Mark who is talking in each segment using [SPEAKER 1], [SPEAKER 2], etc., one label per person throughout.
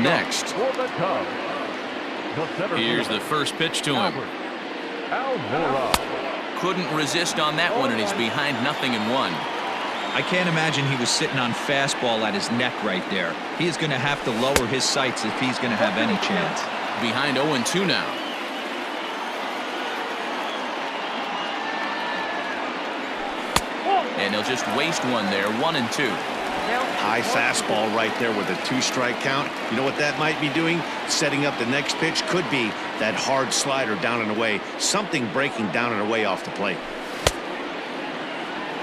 [SPEAKER 1] next. Here's the first pitch to him. Couldn't resist on that one, and he's behind 0-1.
[SPEAKER 2] I can't imagine he was sitting on fastball at his neck right there. He is going to have to lower his sights if he's going to have any chance.
[SPEAKER 1] Behind 0-2 now. And he'll just waste one there. 1-2.
[SPEAKER 3] High fastball right there with a 2-strike count. You know what that might be doing? Setting up the next pitch. Could be that hard slider down and away. Something breaking down and away off the plate.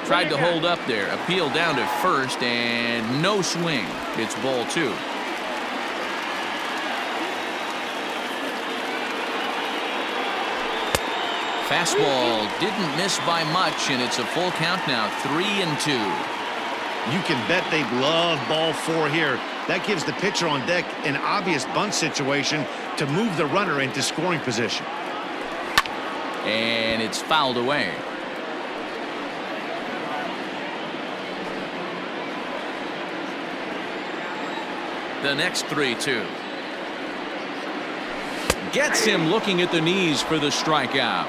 [SPEAKER 1] Tried to hold up there. Appeal down to first and no swing. It's ball 2. Fastball didn't miss by much, and it's a full count now. 3-2.
[SPEAKER 3] You can bet they love ball 4 here. That gives the pitcher on deck an obvious bunt situation to move the runner into scoring position.
[SPEAKER 1] And it's fouled away. The next 3-2. Gets him looking at the knees for the strikeout.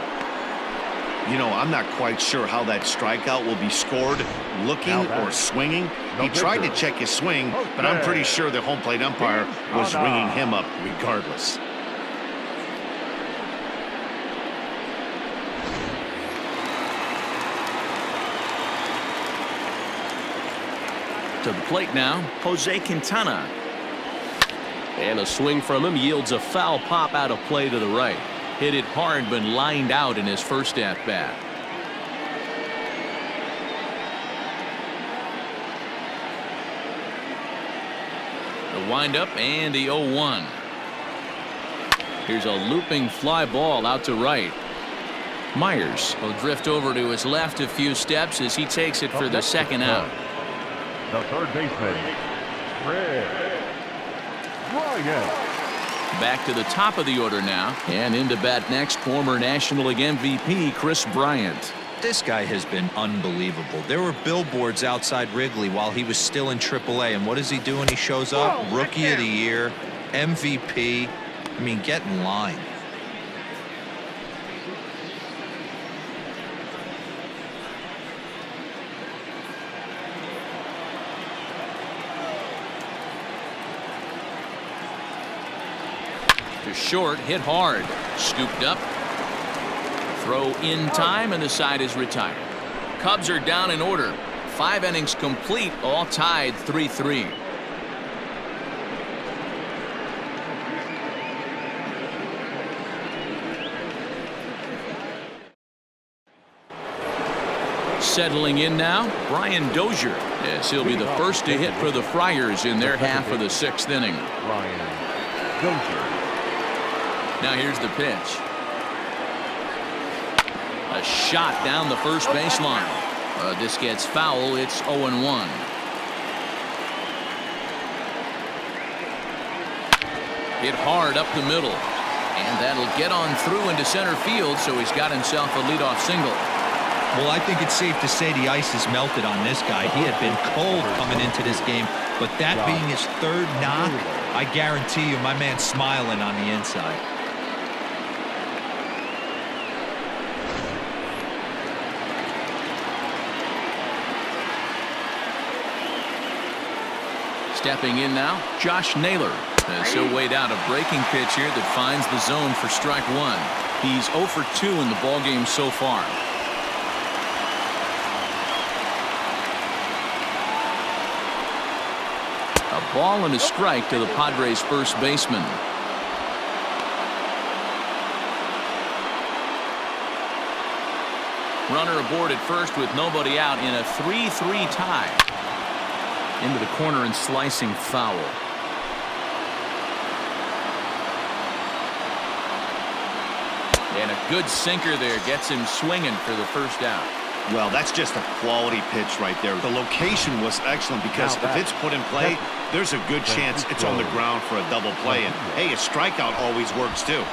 [SPEAKER 3] You know, I'm not quite sure how that strikeout will be scored, looking or swinging. He tried to check his swing, but I'm pretty sure the home plate umpire was ringing him up regardless.
[SPEAKER 1] To the plate now, Jose Quintana. And a swing from him yields a foul pop out of play to the right. Hit it hard, but lined out in his first at-bat. The windup and the 0-1. Here's a looping fly ball out to right. Myers will drift over to his left a few steps as he takes it for the second out.
[SPEAKER 4] The third baseman, Bryant.
[SPEAKER 1] Back to the top of the order now, and into bat next, former National League MVP Kris Bryant.
[SPEAKER 2] This guy has been unbelievable. There were billboards outside Wrigley while he was still in AAA, and what does he do when he shows up? Rookie of the Year, MVP. I mean, get in line.
[SPEAKER 1] To short, hit hard, scooped up. Throw in time, and the side is retired. Cubs are down in order. 5 innings complete, all tied 3-3. Settling in now, Brian Dozier, as he'll be the first to hit for the Friars in their half of the 6th inning.
[SPEAKER 4] Brian Dozier.
[SPEAKER 1] Now here's the pitch. A shot down the first baseline. This gets foul. It's 0-1. Hit hard up the middle. And that'll get on through into center field, so he's got himself a leadoff single.
[SPEAKER 2] Well, I think it's safe to say the ice has melted on this guy. He had been cold coming into this game, but that being his 3rd knock, I guarantee you my man's smiling on the inside.
[SPEAKER 1] Stepping in now, Josh Naylor. As he'll wait out a breaking pitch here that finds the zone for strike 1. He's 0 for 2 in the ballgame so far. A ball and a strike to the Padres' first baseman. Runner aboard at first with nobody out in a 3-3 tie. Into the corner and slicing foul. And a good sinker there gets him swinging for the first out.
[SPEAKER 3] Well, that's just a quality pitch right there. The location was excellent because if it's put in play, there's a good chance it's on the ground for a double play. And hey, a strikeout always works too.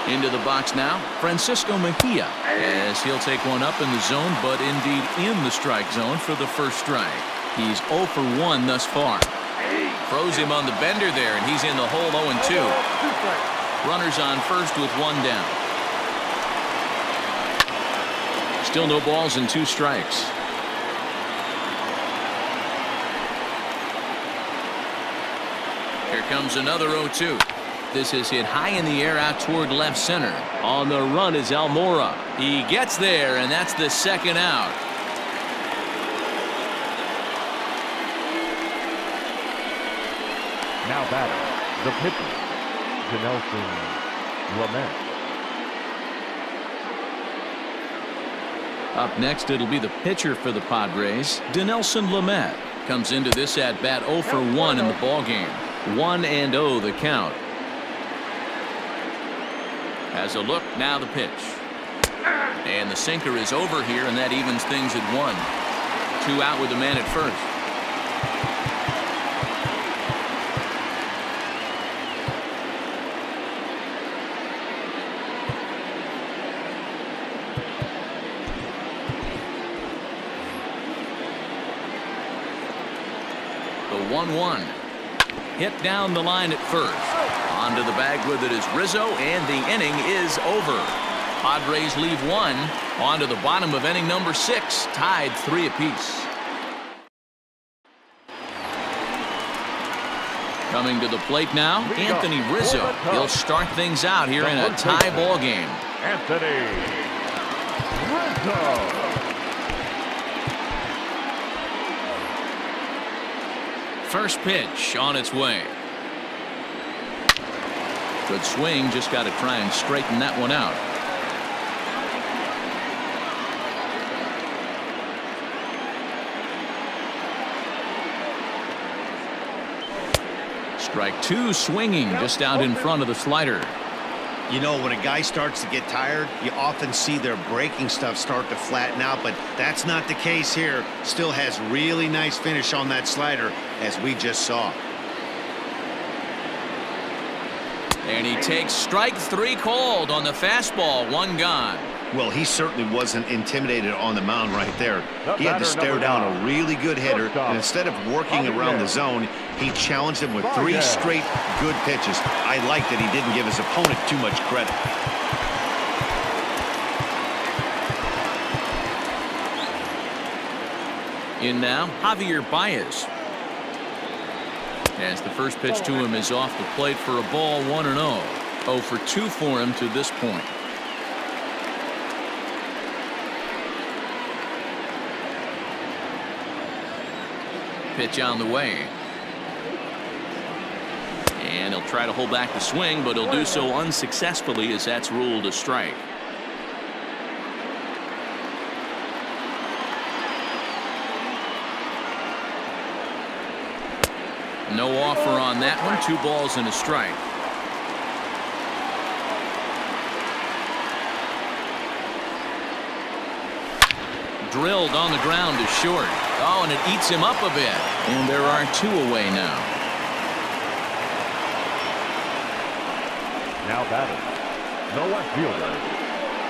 [SPEAKER 1] Into the box now, Francisco Mejia, as he'll take one up in the zone, but indeed in the strike zone for the first strike. He's 0 for 1 thus far. Throws him on the bender there, and he's in the hole 0-2. Runners on first with 1 down. Still no balls and 2 strikes. Here comes another 0-2. This is hit high in the air out toward left center. On the run is Almora. He gets there, and that's the second out.
[SPEAKER 4] Now batting, the pitcher, Dinelson Lamet.
[SPEAKER 1] Up next, it'll be the pitcher for the Padres, Dinelson Lamet. Comes into this at bat 0 for 1 in the ballgame. 1-0 the count. Has a look, now the pitch. And the sinker is over here, and that evens things at 1. 2 out with the man at first. The 1-1. Hit down the line at first. Onto the bag with it is Rizzo, and the inning is over. Padres leave 1. On to the bottom of inning number 6, tied 3 apiece. Coming to the plate now, Anthony Rizzo. He'll start things out here in a tie ball game.
[SPEAKER 4] Anthony Rizzo.
[SPEAKER 1] First pitch on its way. Good swing, just got to try and straighten that one out. Strike 2 swinging just out in front of the slider.
[SPEAKER 3] You know, when a guy starts to get tired, you often see their breaking stuff start to flatten out, but that's not the case here. Still has really nice finish on that slider, as we just saw.
[SPEAKER 1] And he takes strike 3 called on the fastball. 1 gone.
[SPEAKER 3] Well, he certainly wasn't intimidated on the mound right there. He had to stare down a really good hitter, and instead of working around the zone, he challenged him with 3 straight good pitches. I like that he didn't give his opponent too much credit.
[SPEAKER 1] In now, Javier Baez. As the first pitch to him is off the plate for a ball, 1-0. 0 for 2 for him to this point. Pitch on the way. And he'll try to hold back the swing, but he'll do so unsuccessfully as that's ruled a strike. No offer on that one. 2 balls and a strike. Drilled on the ground to short. Oh, and it eats him up a bit. And there are 2 away now.
[SPEAKER 4] Now batting, the left fielder,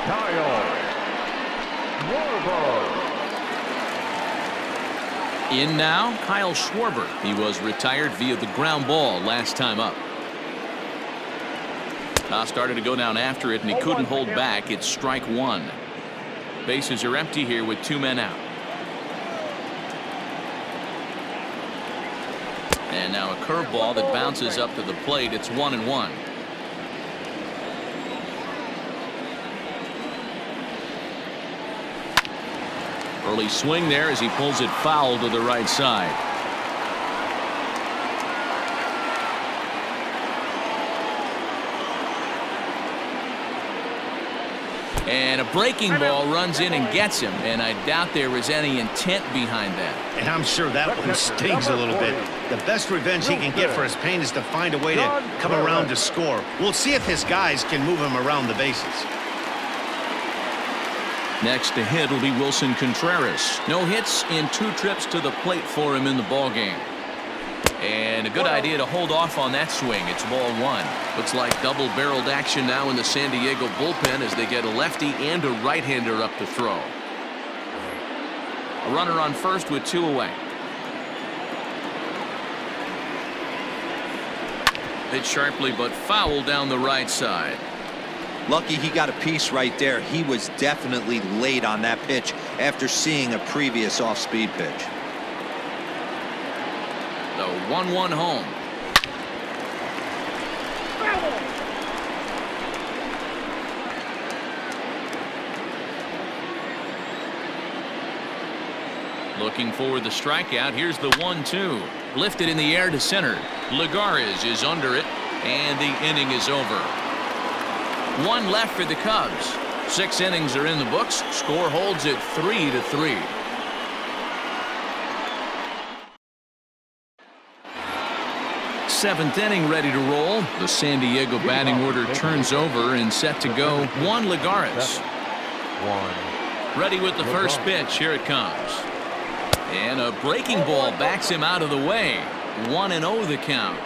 [SPEAKER 4] Kyle Schwarber.
[SPEAKER 1] In now, Kyle Schwarber. He was retired via the ground ball last time up. Started to go down after it, and he couldn't hold back. It's strike 1. Bases are empty here with 2 men out. And now a curveball that bounces up to the plate. It's 1-1. Early swing there as he pulls it foul to the right side. And a breaking ball runs in and gets him, and I doubt there was any intent behind that.
[SPEAKER 3] And I'm sure that one stings a little bit. The best revenge he can get for his pain is to find a way to come around to score. We'll see if his guys can move him around the bases.
[SPEAKER 1] Next to hit will be Wilson Contreras. No hits in 2 trips to the plate for him in the ballgame. And a good idea to hold off on that swing. It's ball 1. Looks like double-barreled action now in the San Diego bullpen as they get a lefty and a right-hander up to throw. A runner on first with 2 away. Hit sharply but foul down the right side.
[SPEAKER 2] Lucky he got a piece right there. He was definitely late on that pitch after seeing a previous off-speed pitch.
[SPEAKER 1] The 1-1 home. Looking for the strikeout. Here's the 1-2. Lifted in the air to center. Lagares is under it, and the inning is over. One left for the Cubs. 6 innings are in the books. Score holds at 3-3. Seventh inning ready to roll. The San Diego batting order turns over and set to go. Juan Lagares. Ready with the first pitch. Here it comes. And a breaking ball backs him out of the way. 1-0 the count.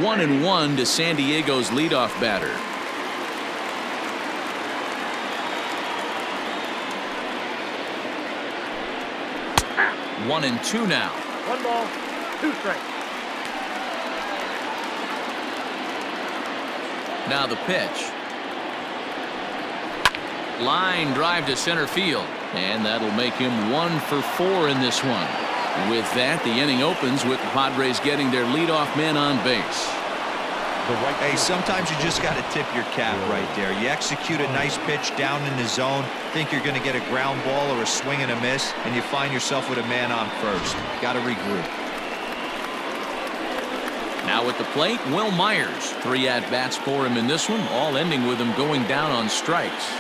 [SPEAKER 1] One and one to San Diego's leadoff batter. One and two now.
[SPEAKER 4] 1 ball, 2 strikes.
[SPEAKER 1] Now the pitch. Line drive to center field, and that'll make him 1 for 4 in this one. With that, the inning opens with the Padres getting their leadoff man on base.
[SPEAKER 2] Hey, sometimes you just got to tip your cap right there. You execute a nice pitch down in the zone, think you're going to get a ground ball or a swing and a miss, and you find yourself with a man on first. Got to regroup.
[SPEAKER 1] Now at the plate, Will Myers. 3 at-bats for him in this one, all ending with him going down on strikes.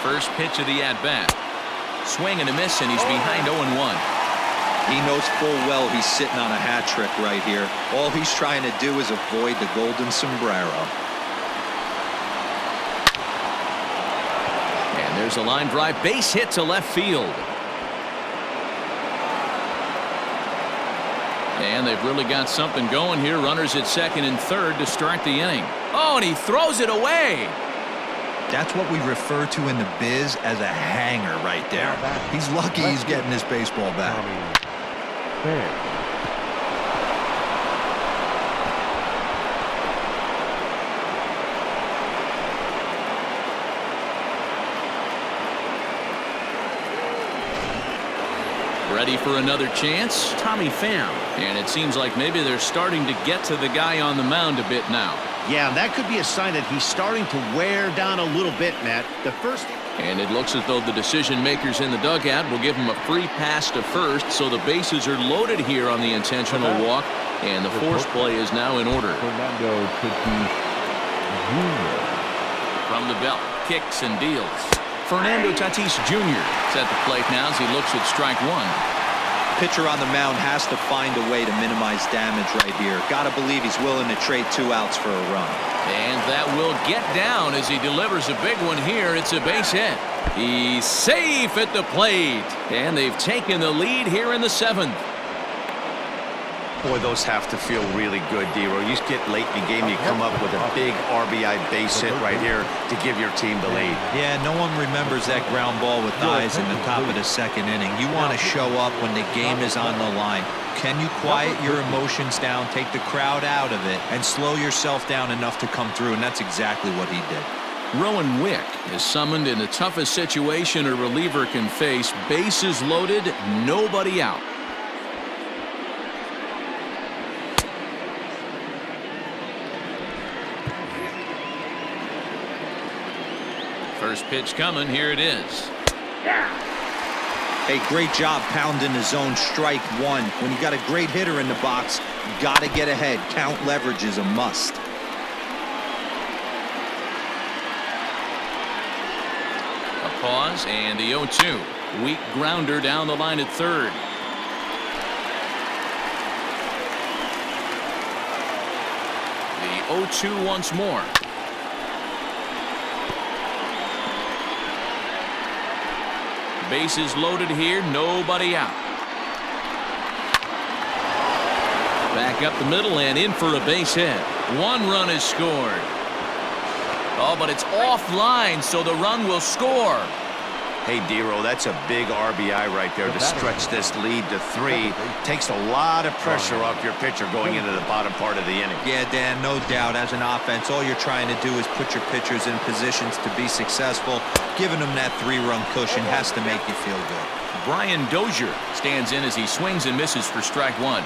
[SPEAKER 1] First pitch of the at-bat. Swing and a miss, and he's behind 0-1.
[SPEAKER 2] He knows full well he's sitting on a hat trick right here. All he's trying to do is avoid the golden sombrero.
[SPEAKER 1] And there's a line drive, base hit to left field. And they've really got something going here. Runners at second and third to start the inning. Oh, and he throws it away.
[SPEAKER 2] That's what we refer to in the biz as a hanger right there. He's lucky he's getting his baseball back.
[SPEAKER 1] Ready for another chance? Tommy Pham. And it seems like maybe they're starting to get to the guy on the mound a bit now.
[SPEAKER 3] Yeah, that could be a sign that he's starting to wear down a little bit, Matt. The first.
[SPEAKER 1] And it looks as though the decision makers in the dugout will give him a free pass to first, so the bases are loaded here on the intentional walk, and the force play is now in order. From the belt, kicks and deals. Fernando Tatis Jr. is at the plate now as he looks at strike one.
[SPEAKER 2] Pitcher on the mound has to find a way to minimize damage right here. Gotta believe he's willing to trade 2 outs for a run.
[SPEAKER 1] And that will get down as he delivers a big one here. It's a base hit. He's safe at the plate. And they've taken the lead here in the 7th.
[SPEAKER 3] Boy, those have to feel really good, D-Roy. You get late in the game, you come up with a big RBI base hit right here to give your team the lead.
[SPEAKER 2] Yeah, no one remembers that ground ball with eyes in the top of the 2nd inning. You want to show up when the game is on the line. Can you quiet your emotions down, take the crowd out of it, and slow yourself down enough to come through? And that's exactly what he did.
[SPEAKER 1] Rowan Wick is summoned in the toughest situation a reliever can face. Bases loaded, nobody out. First pitch coming. Here it is.
[SPEAKER 2] Hey, great job pounding the zone. Strike one. When you got a great hitter in the box, you got to get ahead. Count leverage is a must.
[SPEAKER 1] A pause and the 0-2. Weak grounder down the line at third. The 0-2 once more. Bases loaded here, nobody out. Back up the middle and in for a base hit. 1 run is scored. Oh, but it's offline, so the run will score.
[SPEAKER 3] Hey, Dero, that's a big RBI right there to stretch this lead to 3. Takes a lot of pressure off your pitcher going into the bottom part of the inning.
[SPEAKER 2] Yeah, Dan, no doubt. As an offense, all you're trying to do is put your pitchers in positions to be successful. Giving them that 3-run cushion has to make you feel good.
[SPEAKER 1] Brian Dozier stands in as he swings and misses for strike 1.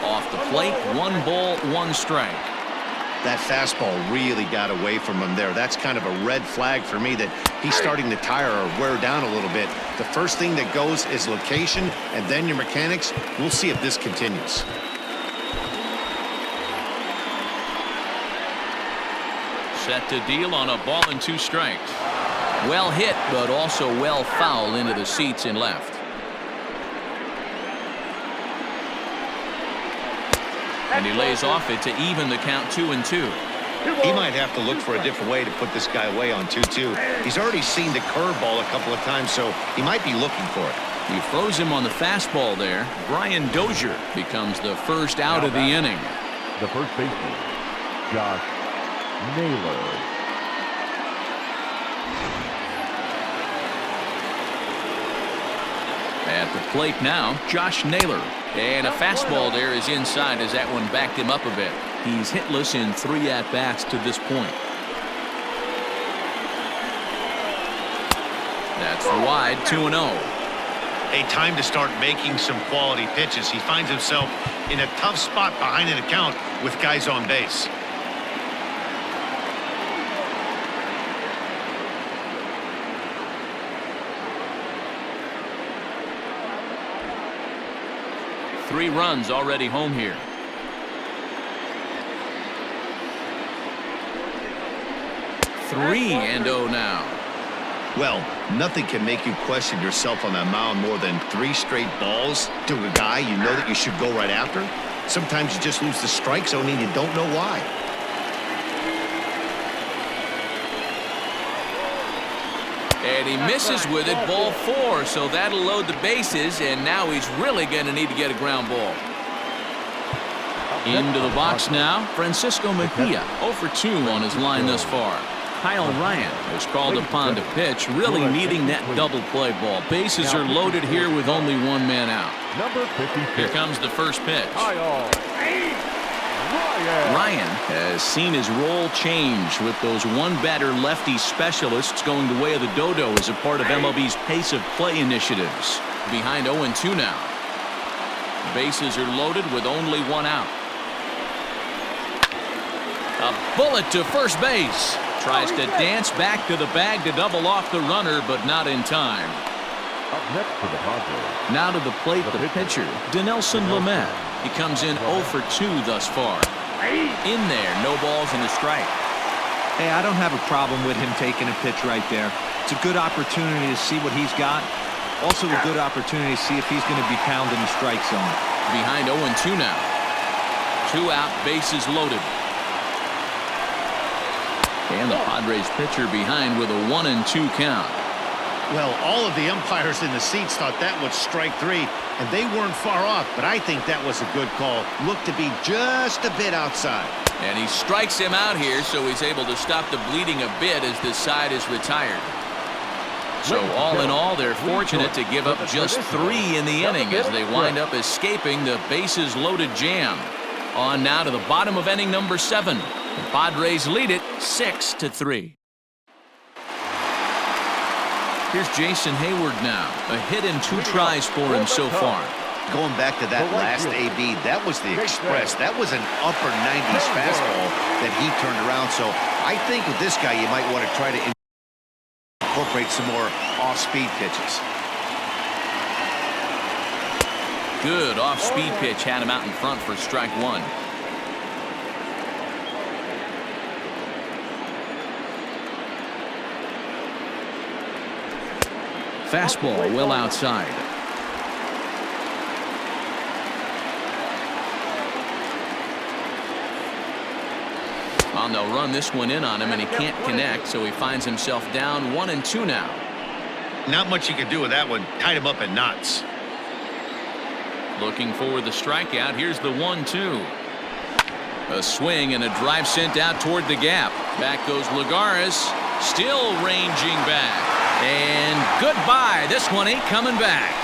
[SPEAKER 1] Off the plate, 1 ball, 1 strike.
[SPEAKER 3] That fastball really got away from him there. That's kind of a red flag for me that he's starting to tire or wear down a little bit. The first thing that goes is location and then your mechanics. We'll see if this continues.
[SPEAKER 1] Set to deal on a ball and 2 strikes. Well hit, but also well fouled into the seats in left. And he lays off it to even the count 2-2.
[SPEAKER 3] He might have to look for a different way to put this guy away on 2-2. He's already seen the curveball a couple of times, so he might be looking for it.
[SPEAKER 1] He froze him on the fastball there. Brian Dozier becomes the first out of the inning.
[SPEAKER 4] The first baseman, Josh Naylor.
[SPEAKER 1] At the plate now, Josh Naylor. And a fastball there is inside as that one backed him up a bit. He's hitless in 3 at-bats to this point. That's wide, 2-0.
[SPEAKER 3] A time to start making some quality pitches. He finds himself in a tough spot behind an account with guys on base.
[SPEAKER 1] Three runs already home here. Three and 0 now.
[SPEAKER 3] Well, nothing can make you question yourself on that mound more than 3 straight balls to a guy you know that you should go right after. Sometimes you just lose the strike zone and you don't know why.
[SPEAKER 1] And he misses with it, ball 4, so that'll load the bases, and now he's really going to need to get a ground ball. Into the box now, Francisco Mejia, 0 for 2 on his line thus far. Kyle Ryan was called upon to pitch, really needing that double play ball. Bases are loaded here with only 1 man out.
[SPEAKER 4] Number 56.
[SPEAKER 1] Here comes the first pitch.
[SPEAKER 4] Kyle
[SPEAKER 1] Ryan has seen his role change with those one-batter lefty specialists going the way of the dodo as a part of MLB's pace of play initiatives. Behind 0-2 now. Bases are loaded with only 1 out. A bullet to first base. Tries to dance back to the bag to double off the runner, but not in time.
[SPEAKER 4] Up next for the Padres.
[SPEAKER 1] Now to the plate, the pitcher, Dinelson Lamet. He comes in 0 for 2 thus far. In there, no balls and a strike.
[SPEAKER 2] Hey, I don't have a problem with him taking a pitch right there. It's a good opportunity to see what he's got. Also a good opportunity to see if he's going to be pounding the strike zone.
[SPEAKER 1] Behind 0-2 now. 2 out, bases loaded. And the Padres pitcher behind with a 1-2 count.
[SPEAKER 3] Well, all of the umpires in the seats thought that was strike 3, and they weren't far off, but I think that was a good call. Looked to be just a bit outside.
[SPEAKER 1] And he strikes him out here, so he's able to stop the bleeding a bit as this side is retired. So all in all, they're fortunate to give up just 3 in the inning as they wind up escaping the bases loaded jam. On now to the bottom of inning number 7. The Padres lead it 6-3. Here's Jason Hayward now. A hit and 2 tries for him so far.
[SPEAKER 3] Going back to that last AB, that was the express. That was an upper 90s fastball that he turned around. So I think with this guy, you might want to try to incorporate some more off-speed pitches.
[SPEAKER 1] Good off-speed pitch had him out in front for strike 1. Fastball well outside. And they'll run this one in on him, and he can't connect, so he finds himself down 1-2 now.
[SPEAKER 3] Not much you can do with that one. Tied him up in knots.
[SPEAKER 1] Looking for the strikeout. Here's the 1-2. A swing and a drive sent out toward the gap. Back goes Lagares, still ranging back. And goodbye. This one ain't coming back.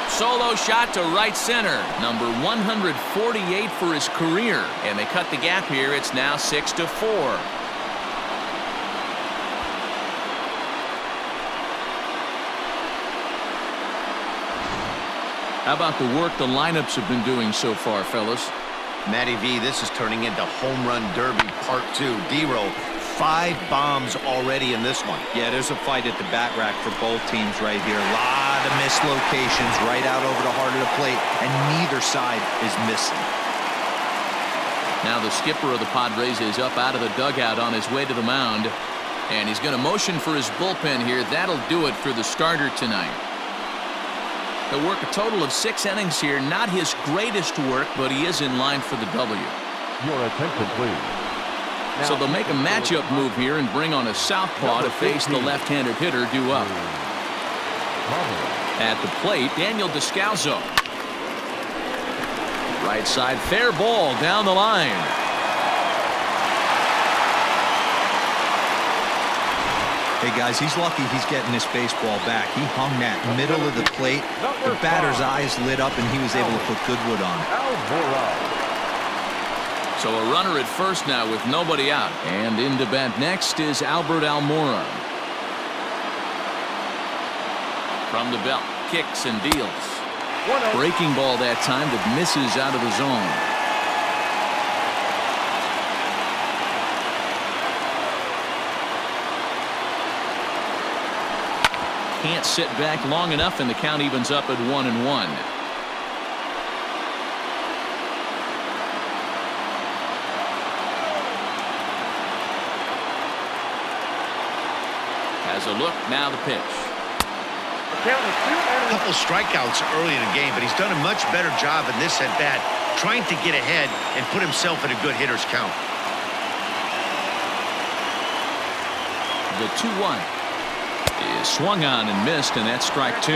[SPEAKER 1] Solo shot to right center. Number 148 for his career. And they cut the gap here. It's now 6-4. How about the work the lineups have been doing so far, fellas?
[SPEAKER 3] Matty V, this is turning into home run derby part 2. D-Row, 5 bombs already in this one.
[SPEAKER 2] Yeah, there's a fight at the bat rack for both teams right here. A lot of missed locations right out over the heart of the plate, and neither side is missing.
[SPEAKER 1] Now the skipper of the Padres is up out of the dugout on his way to the mound, and he's going to motion for his bullpen here. That'll do it for the starter tonight. He'll work a total of 6 innings here. Not his greatest work, but he is in line for the W.
[SPEAKER 4] Your attention, please.
[SPEAKER 1] So they'll make a matchup move here and bring on a southpaw to face the left-handed hitter due up. At the plate, Daniel Descalso. Right side, fair ball down the line.
[SPEAKER 2] Hey, guys, he's lucky he's getting this baseball back. He hung that middle of the plate. The batter's eyes lit up, and he was able to put good wood on it.
[SPEAKER 1] So a runner at first now with nobody out. And in to bat next is Albert Almora. From the belt, kicks and deals. Breaking ball that time that misses out of the zone. Can't sit back long enough, and the count evens up at 1-1. Has a look, now the pitch.
[SPEAKER 3] A couple strikeouts early in the game, but he's done a much better job in this at-bat, trying to get ahead and put himself in a good hitter's count.
[SPEAKER 1] The 2-1 is swung on and missed, and that's strike 2.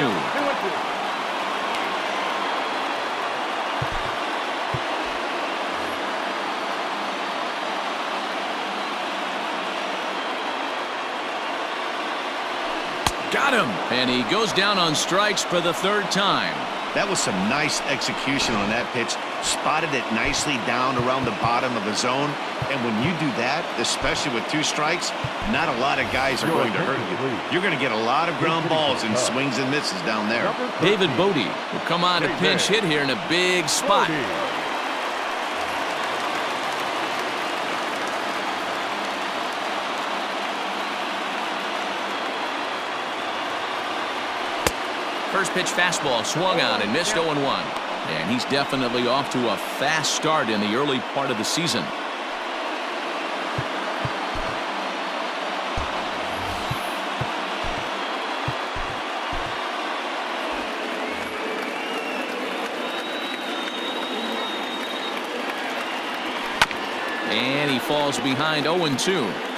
[SPEAKER 1] Got him, and he goes down on strikes for the 3rd time.
[SPEAKER 3] That was some nice execution on that pitch. Spotted it nicely down around the bottom of the zone. And when you do that, especially with 2 strikes, not a lot of guys are going to hurt you. You're going to get a lot of ground balls and swings and misses down there.
[SPEAKER 1] David Bodie will come on to pinch hit here in a big spot. First pitch fastball swung on and missed 0-1. And he's definitely off to a fast start in the early part of the season. And he falls behind 0-2.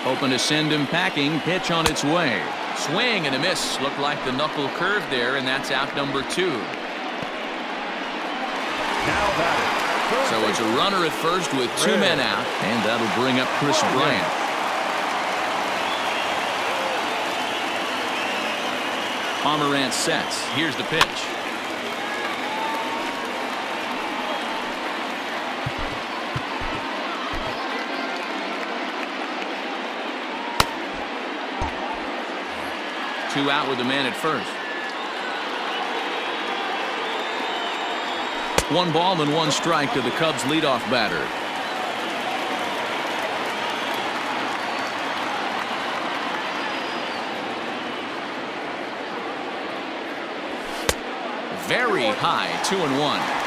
[SPEAKER 1] Hoping to send him packing. Pitch on its way. Swing and a miss. Looked like the knuckle curve there, and that's out number 2. So it's a runner at first with 2 men out, and that'll bring up Chris Bryant. Pomerantz sets. Here's the pitch. Two out with the man at first. 1 ball and 1 strike to the Cubs leadoff batter. Very high, 2-1.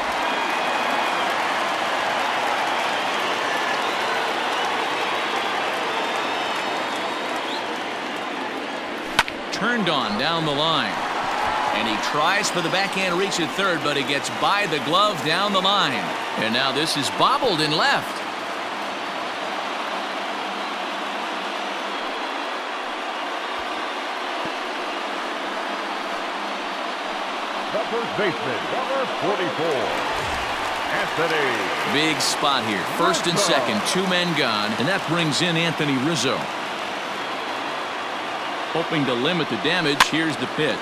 [SPEAKER 1] Turned on down the line. And he tries for the backhand reach at third, but he gets by the glove down the line. And now this is bobbled in left.
[SPEAKER 4] The first baseman, number 44, Anthony.
[SPEAKER 1] Big spot here. First and second, 2 men gone, and that brings in Anthony Rizzo. Hoping to limit the damage, here's the pitch.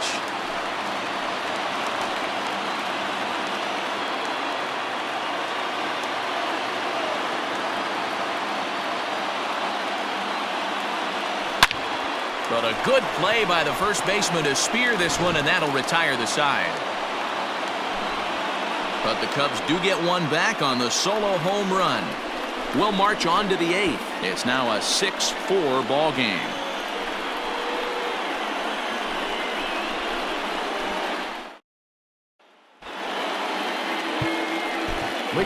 [SPEAKER 1] But a good play by the first baseman to spear this one, and that'll retire the side. But the Cubs do get one back on the solo home run. We'll march on to the 8th. It's now a 6-4 ball game.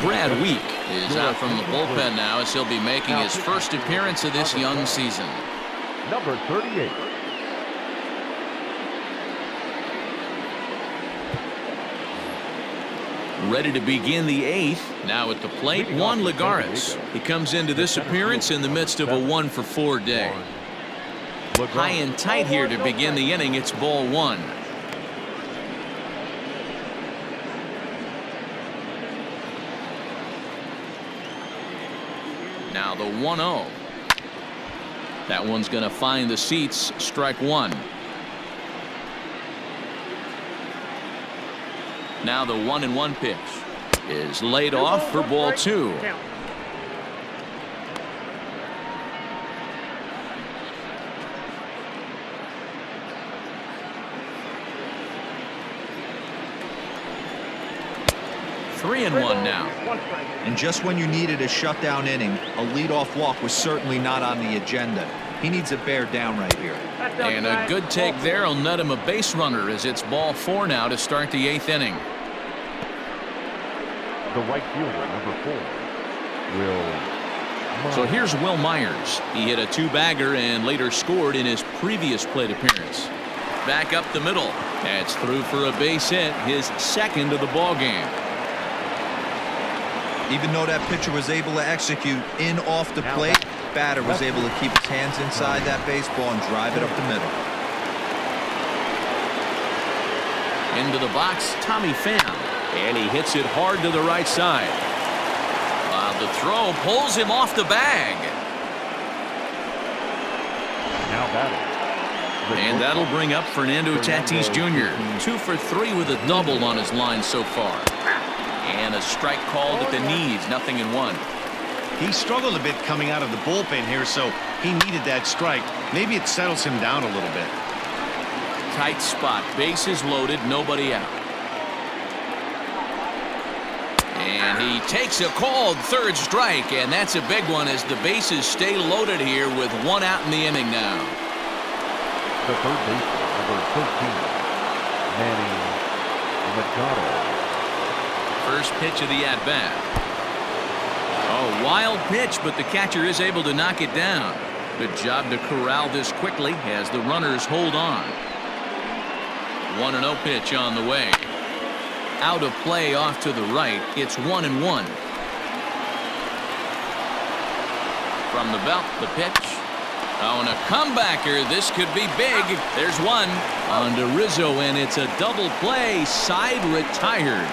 [SPEAKER 1] Brad Week is out from the bullpen now as he'll be making his first appearance of this young season.
[SPEAKER 4] Number 38.
[SPEAKER 1] Ready to begin the 8th. Now at the plate, Juan Lagares. He comes into this appearance in the midst of a 1-for-4 day. High and tight here to begin the inning. It's ball 1. Now the 1-0. That one's going to find the seats. Strike 1. Now the 1-1 pitch is laid off for ball 2. Three and 1 now.
[SPEAKER 2] And just when you needed a shutdown inning, a leadoff walk was certainly not on the agenda. He needs a bear down right here.
[SPEAKER 1] And a good take there will net him a base runner as it's ball 4 now to start the 8th inning.
[SPEAKER 4] The right fielder, number 4, Will.
[SPEAKER 1] So here's Will Myers. He hit a 2-bagger and later scored in his previous plate appearance. Back up the middle. That's through for a base hit, his second of the ball game.
[SPEAKER 2] Even though that pitcher was able to execute in off the plate, batter was able to keep his hands inside that baseball and drive it up the middle.
[SPEAKER 1] Into the box, Tommy Pham. And he hits it hard to the right side. The throw pulls him off the bag.
[SPEAKER 4] Now batting.
[SPEAKER 1] And that'll bring up Fernando Tatis Jr. 2 for 3 with a double on his line so far. And a strike called at the knees, 0-1.
[SPEAKER 3] He struggled a bit coming out of the bullpen here, so he needed that strike. Maybe it settles him down a little bit.
[SPEAKER 1] Tight spot, bases loaded, nobody out. And he takes a called 3rd strike, and that's a big one as the bases stay loaded here with 1 out in the inning now.
[SPEAKER 4] The third baseman, number 13, Manny Machado.
[SPEAKER 1] First pitch of the at-bat. Oh, wild pitch, but the catcher is able to knock it down. Good job to corral this quickly as the runners hold on. 1-0 pitch on the way. Out of play off to the right. It's 1-1. From the belt, the pitch. Oh, and a comebacker. This could be big. There's one. On to Rizzo, and it's a double play. Side retired.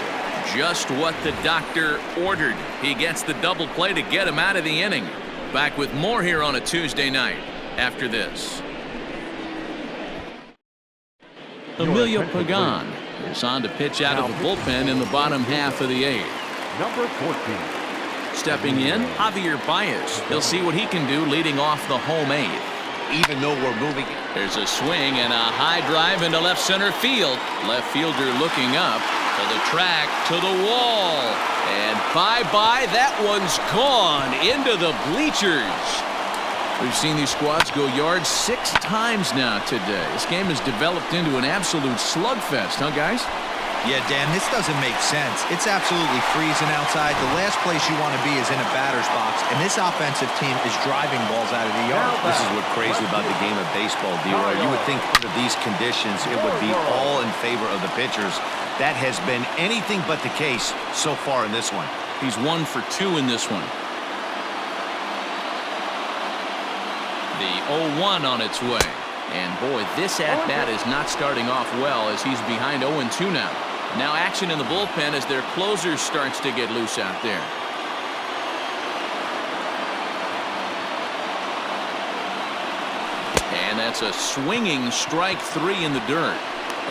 [SPEAKER 1] Just what the doctor ordered. He gets the double play to get him out of the inning. Back with more here on a Tuesday night after this. Emilio Pagan is on to pitch out of the bullpen in the bottom half of the 8th.
[SPEAKER 4] Number 14.
[SPEAKER 1] Stepping in, Javier Baez. He'll see what he can do leading off the home 8th.
[SPEAKER 3] Even though we're moving.
[SPEAKER 1] There's a swing and a high drive into left center field. Left fielder looking up to the track, to the wall. And bye-bye, that one's gone into the bleachers. We've seen these squads go yards 6 times now today. This game has developed into an absolute slugfest, huh, guys?
[SPEAKER 2] Yeah, Dan, this doesn't make sense. It's absolutely freezing outside. The last place you want to be is in a batter's box, and this offensive team is driving balls out of the yard.
[SPEAKER 3] This is what's crazy about the game of baseball, D-Roy. You would think under these conditions it would be all in favor of the pitchers. That has been anything but the case so far in this one.
[SPEAKER 1] He's 1 for 2 in this one. The 0-1 on its way. And boy, this at-bat is not starting off well as he's behind 0-2 now. Now action in the bullpen as their closer starts to get loose out there. And that's a swinging strike 3 in the dirt.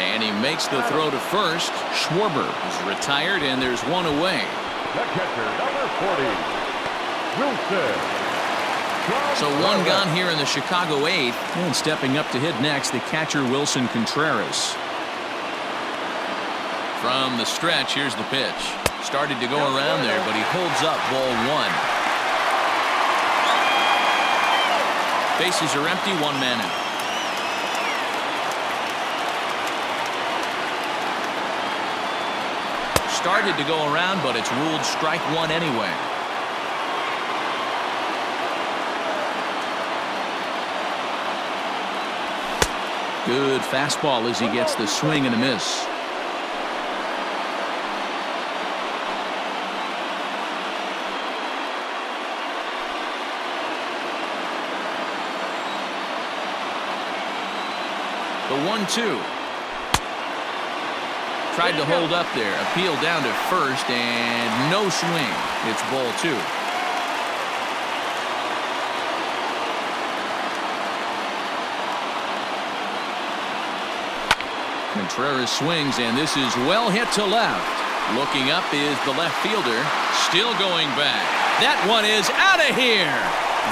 [SPEAKER 1] And he makes the throw to first. Schwarber is retired, and there's one away.
[SPEAKER 4] The catcher, number 40, Wilson.
[SPEAKER 1] So one gone here in the Chicago 8th. And stepping up to hit next, the catcher Wilson Contreras. From the stretch, here's the pitch. Started to go around there, but he holds up ball 1. Bases are empty, 1 man out. Started to go around, but it's ruled strike 1 anyway. Good fastball as he gets the swing and a miss. The 1-2. Tried to hold up there. Appeal down to first and no swing. It's ball 2. Contreras swings, and this is well hit to left. Looking up is the left fielder. Still going back. That one is out of here.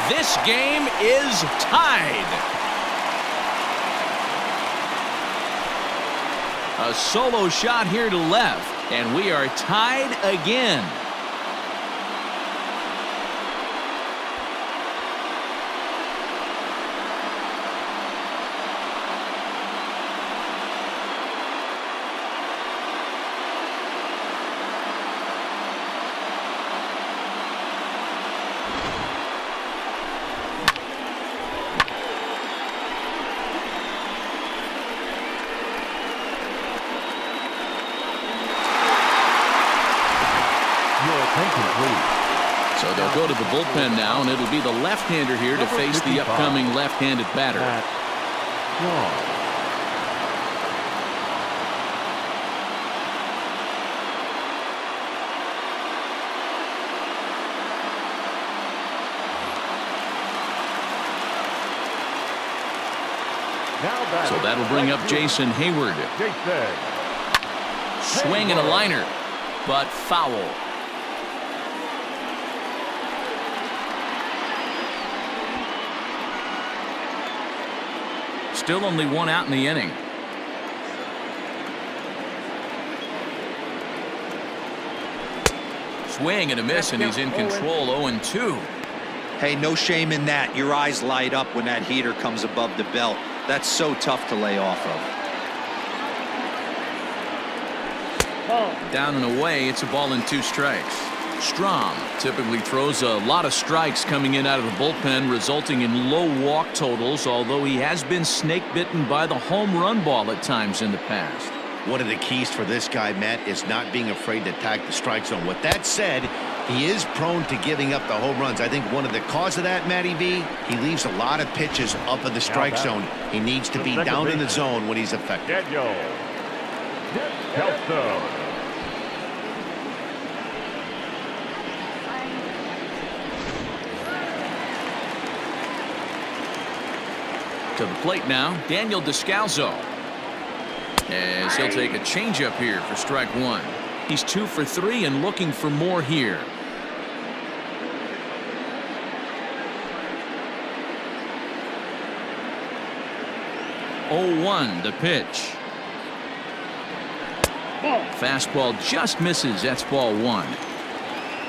[SPEAKER 1] This game is tied. A solo shot here to left, and we are tied again. So they'll go to the bullpen now, and it'll be the left-hander here to face the upcoming left-handed batter. So that'll bring up Jason Hayward. Swing and a liner, but foul. Still only 1 out in the inning. Swing and a miss, and he's in control. 0-2.
[SPEAKER 2] Hey, no shame in that. Your eyes light up when that heater comes above the belt. That's so tough to lay off of.
[SPEAKER 1] Down and away, it's a ball and 2 strikes. Strom typically throws a lot of strikes coming in out of the bullpen, resulting in low walk totals, although he has been snake bitten by the home run ball at times in the past.
[SPEAKER 3] One of the keys for this guy, Matt, is not being afraid to attack the strike zone. With that said, he is prone to giving up the home runs. I think one of the cause of that, Matty V, he leaves a lot of pitches up in the strike zone. He needs to be down in the zone when he's effective.
[SPEAKER 1] To the plate now, Daniel Descalso. As he'll take a changeup here for strike 1. He's 2 for 3 and looking for more here. Oh-1 the pitch. Fastball just misses. That's ball 1.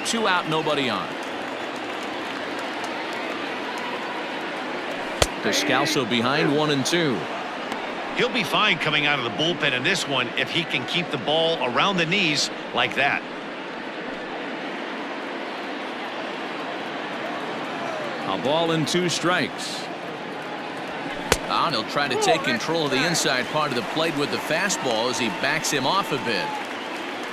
[SPEAKER 1] 2 out, nobody on. Descalso behind 1-2.
[SPEAKER 3] He'll be fine coming out of the bullpen in this one if he can keep the ball around the knees like that.
[SPEAKER 1] A ball and 2 strikes. And he'll try to take control of the inside part of the plate with the fastball as he backs him off a bit.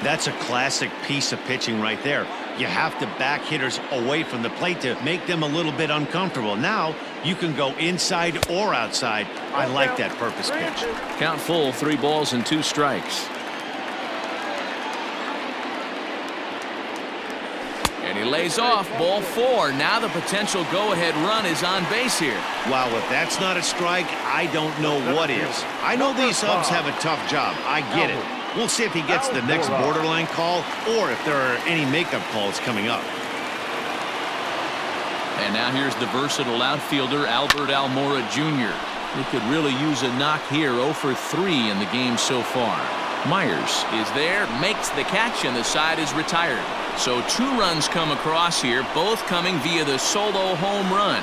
[SPEAKER 3] That's a classic piece of pitching right there. You have to back hitters away from the plate to make them a little bit uncomfortable. Now you can go inside or outside. I like that purpose pitch.
[SPEAKER 1] Count full, 3 balls and 2 strikes. And he lays off, ball 4. Now the potential go-ahead run is on base here.
[SPEAKER 3] Wow, if that's not a strike, I don't know what is. I know these subs have a tough job. I get it. We'll see if he gets the next borderline call or if there are any makeup calls coming up.
[SPEAKER 1] And now here's the versatile outfielder, Albert Almora Jr. He could really use a knock here. 0 for 3 in the game so far. Myers is there, makes the catch, and the side is retired. So 2 runs come across here, both coming via the solo home run.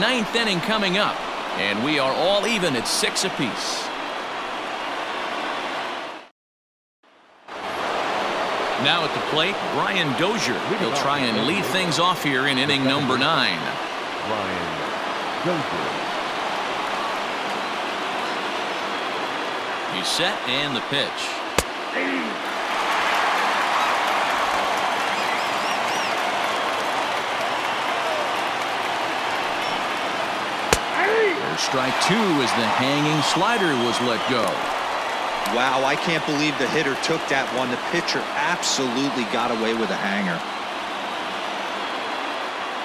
[SPEAKER 1] 9th inning coming up, and we are all even at 6 apiece. Now at the plate, Brian Dozier. He'll try and lead things off here in inning number 9.
[SPEAKER 4] Brian Dozier.
[SPEAKER 1] He's set and the pitch. Strike 2 as the hanging slider was let go.
[SPEAKER 2] Wow, I can't believe the hitter took that one. The pitcher absolutely got away with a hanger.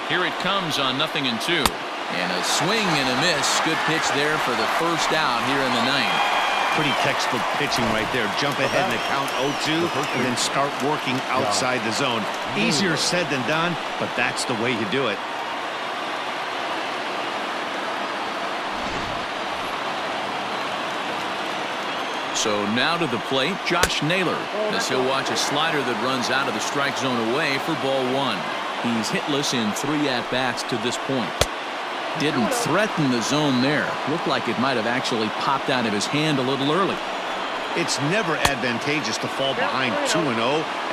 [SPEAKER 1] Here it comes on 0-2. And a swing and a miss. Good pitch there for the first out here in the 9th.
[SPEAKER 3] Pretty textbook pitching right there. Jump ahead in the count 0-2 and then start working outside the zone. Easier said than done, but that's the way you do it.
[SPEAKER 1] So now to the plate, Josh Naylor, as he'll watch a slider that runs out of the strike zone away for ball 1. He's hitless in 3 at-bats to this point. Didn't threaten the zone there. Looked like it might have actually popped out of his hand a little early.
[SPEAKER 3] It's never advantageous to fall behind 2-0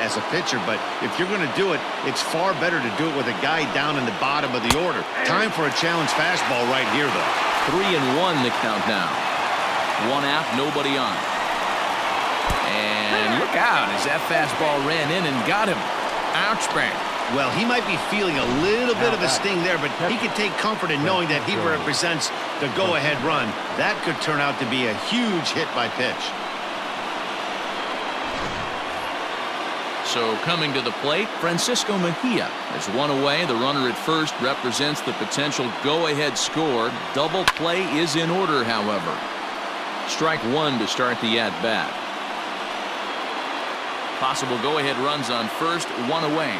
[SPEAKER 3] as a pitcher, but if you're going to do it, it's far better to do it with a guy down in the bottom of the order. Time for a challenge fastball right here, though.
[SPEAKER 1] 3-1 the count now. 1 out, nobody on. And look out as that fastball ran in and got him. Ouch, bang.
[SPEAKER 3] Well, he might be feeling a little bit of a sting there, but he can take comfort in knowing that he represents the go-ahead run. That could turn out to be a huge hit by pitch.
[SPEAKER 1] So coming to the plate, Francisco Mejia is 1 away. The runner at first represents the potential go-ahead score. Double play is in order, however. Strike 1 to start the at-bat. Possible go-ahead runs on first, 1 away.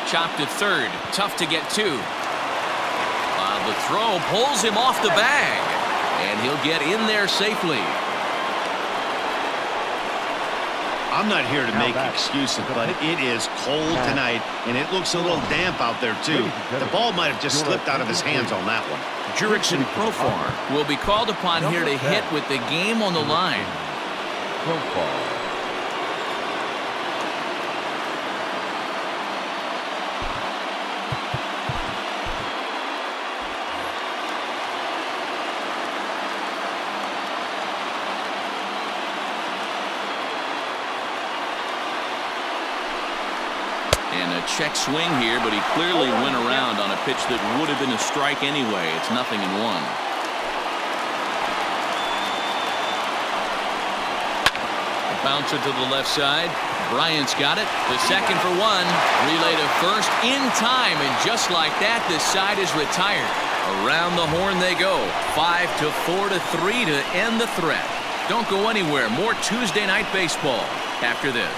[SPEAKER 1] Chopped at third. Tough to get to. The throw pulls him off the bag. And he'll get in there safely.
[SPEAKER 3] I'm not here to make excuses, but it is cold tonight, and it looks a little damp out there, too. The ball might have just slipped out of his hands on that one.
[SPEAKER 1] Jurickson Profar will be called upon here to hit with the game on the line.
[SPEAKER 4] Profar.
[SPEAKER 1] And a check swing here, but he clearly went around on a pitch that would have been a strike anyway. It's 0-1. A bouncer to the left side. Bryant's got it. The second for 1. Relay to first in time, and just like that, this side is retired. Around the horn they go. 5-4 to 3 to end the threat. Don't go anywhere. More Tuesday night baseball after this.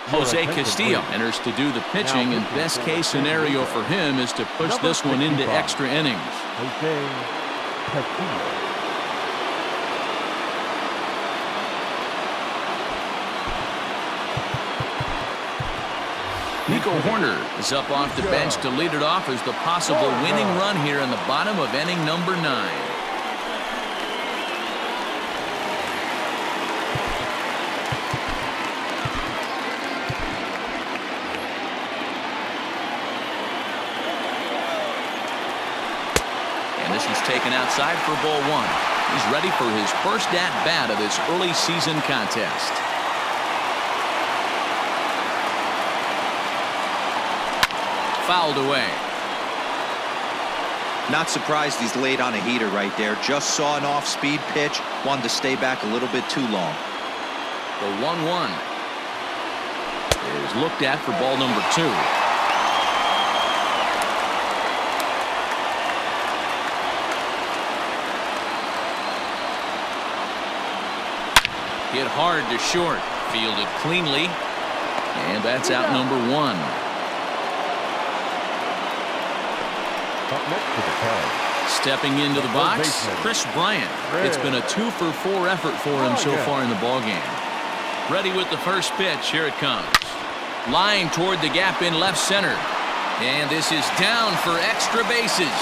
[SPEAKER 1] Jose Castillo enters to do the pitching, and best case scenario for him is to push this one into extra innings.
[SPEAKER 4] Jose Castillo.
[SPEAKER 1] Nico Horner is up off the bench to lead it off as the possible winning run here in the bottom of inning number 9. And this is taken outside for ball 1. He's ready for his first at-bat of this early season contest. Fouled away.
[SPEAKER 2] Not surprised he's laid on a heater right there. Just saw an off-speed pitch. Wanted to stay back a little bit too long.
[SPEAKER 1] The 1-1 is looked at for ball number 2. Hit hard to short. Fielded cleanly. And that's out number 1.
[SPEAKER 4] Up next to the plate.
[SPEAKER 1] Stepping into the box, Chris Bryant. It's been a 2-for-4 effort for him so far in the ballgame. Ready with the first pitch. Here it comes. Line toward the gap in left center. And this is down for extra bases.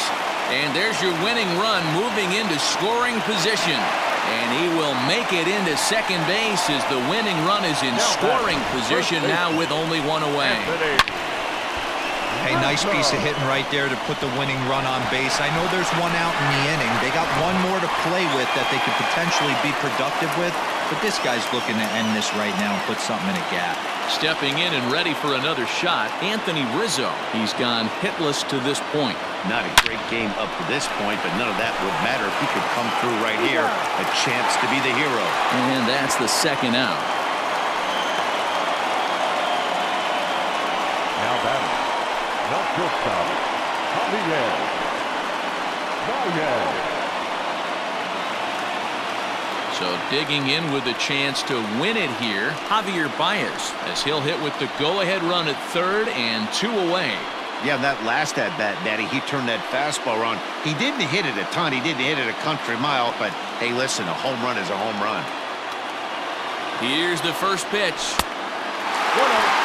[SPEAKER 1] And there's your winning run moving into scoring position. And he will make it into second base as the winning run is in scoring position now with only 1 away.
[SPEAKER 2] Hey, nice piece of hitting right there to put the winning run on base. I know there's 1 out in the inning. They got 1 more to play with that they could potentially be productive with. But this guy's looking to end this right now and put something in a gap.
[SPEAKER 1] Stepping in and ready for another shot, Anthony Rizzo. He's gone hitless to this point.
[SPEAKER 3] Not a great game up to this point, but none of that would matter if he could come through right here. A chance to be the hero.
[SPEAKER 1] And that's the second out.
[SPEAKER 4] Now batting. No shortstop. Javier.
[SPEAKER 1] So digging in with a chance to win it here, Javier Baez, as he'll hit with the go-ahead run at third and 2 away.
[SPEAKER 3] Yeah, that last at-bat, Daddy, he turned that fastball around. He didn't hit it a ton. He didn't hit it a country mile. But, hey, listen, a home run is a home run.
[SPEAKER 1] Here's the first pitch.
[SPEAKER 4] 1-0.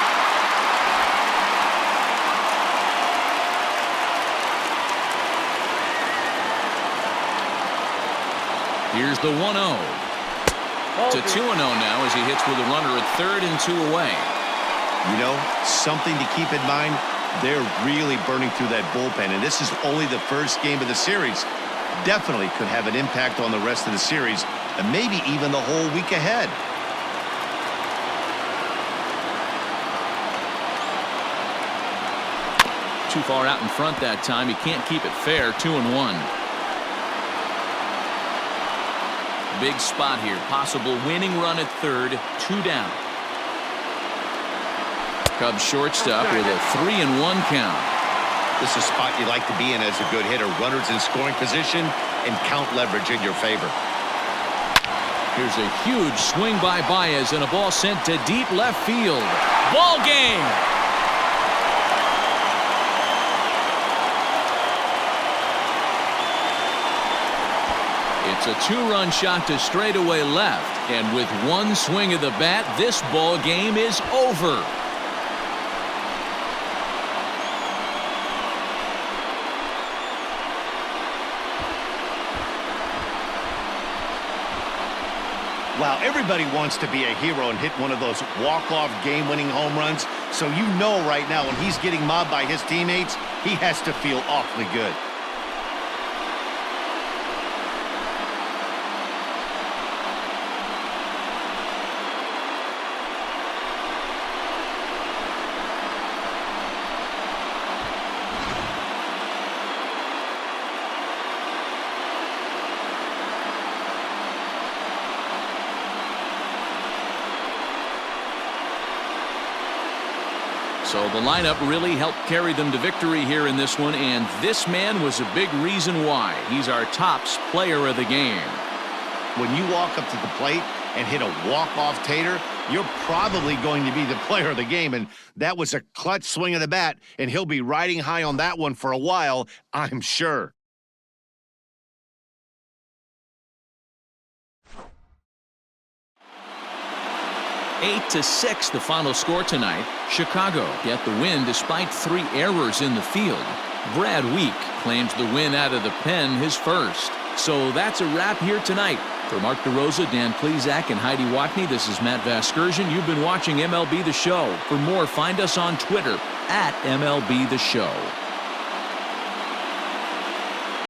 [SPEAKER 1] Here's the 1-0. To 2-0 now as he hits with a runner at third and 2 away.
[SPEAKER 3] You know, something to keep in mind, they're really burning through that bullpen, and this is only the first game of the series. Definitely could have an impact on the rest of the series, and maybe even the whole week ahead.
[SPEAKER 1] Too far out in front that time. He can't keep it fair. 2-1. Big spot here. Possible winning run at third. 2 down. Cubs shortstop with a 3-1 count.
[SPEAKER 3] This is a spot you like to be in as a good hitter. Runners in scoring position and count leverage in your favor.
[SPEAKER 1] Here's a huge swing by Baez and a ball sent to deep left field. Ball game. It's a 2-run shot to straightaway left, and with 1 swing of the bat, this ball game is over.
[SPEAKER 3] Wow, everybody wants to be a hero and hit one of those walk-off game-winning home runs. So you know right now when he's getting mobbed by his teammates, he has to feel awfully good.
[SPEAKER 1] So the lineup really helped carry them to victory here in this one, and this man was a big reason why. He's our tops player of the game.
[SPEAKER 3] When you walk up to the plate and hit a walk-off tater, you're probably going to be the player of the game, and that was a clutch swing of the bat, and he'll be riding high on that one for a while, I'm sure.
[SPEAKER 1] 8-6 the final score tonight. Chicago get the win despite 3 errors in the field. Brad Week claims the win out of the pen, his first. So that's a wrap here tonight. For Mark DeRosa, Dan Plezak, and Heidi Watney, this is Matt Vasgersian. You've been watching MLB The Show. For more, find us on Twitter @MLB The Show.